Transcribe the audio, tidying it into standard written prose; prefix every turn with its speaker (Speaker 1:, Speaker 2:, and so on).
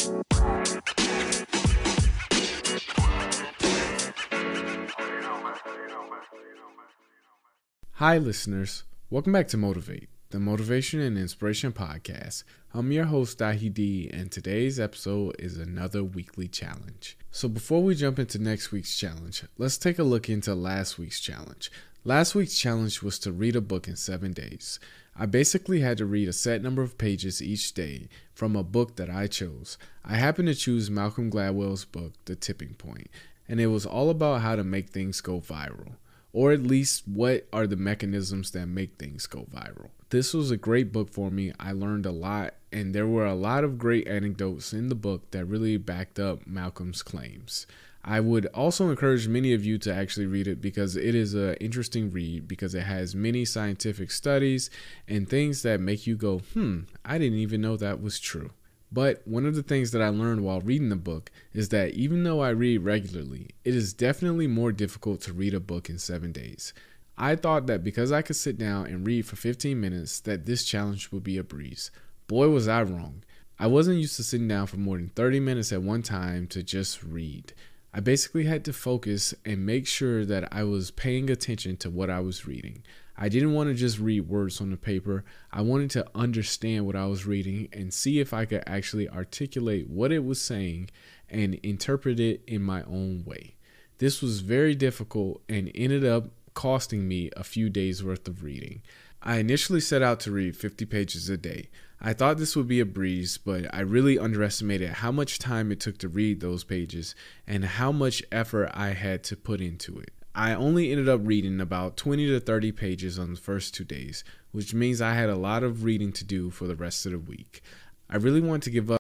Speaker 1: Hi, listeners. Welcome back to Motiv8, the motivation and inspiration podcast. I'm your host, Dahi D, and today's episode is another weekly challenge. So before we jump into next week's challenge, let's take a look into last week's challenge. Last week's challenge was to read a book in 7 days. I basically had to read a set number of pages each day from a book that I chose. I happened to choose Malcolm Gladwell's book, The Tipping Point, and it was all about how to make things go viral. Or at least what are the mechanisms that make things go viral. This was a great book for me. I learned a lot, and there were a lot of great anecdotes in the book that really backed up Malcolm's claims. I would also encourage many of you to actually read it because it is an interesting read because it has many scientific studies and things that make you go, I didn't even know that was true. But one of the things that I learned while reading the book is that even though I read regularly, it is definitely more difficult to read a book in 7 days. I thought that because I could sit down and read for 15 minutes that this challenge would be a breeze. Boy, was I wrong. I wasn't used to sitting down for more than 30 minutes at one time to just read. I basically had to focus and make sure that I was paying attention to what I was reading. I didn't want to just read words on the paper. I wanted to understand what I was reading and see if I could actually articulate what it was saying and interpret it in my own way. This was very difficult and ended up costing me a few days worth of reading. I initially set out to read 50 pages a day. I thought this would be a breeze, but I really underestimated how much time it took to read those pages and how much effort I had to put into it. I only ended up reading about 20 to 30 pages on the first 2 days, which means I had a lot of reading to do for the rest of the week. I really wanted to give up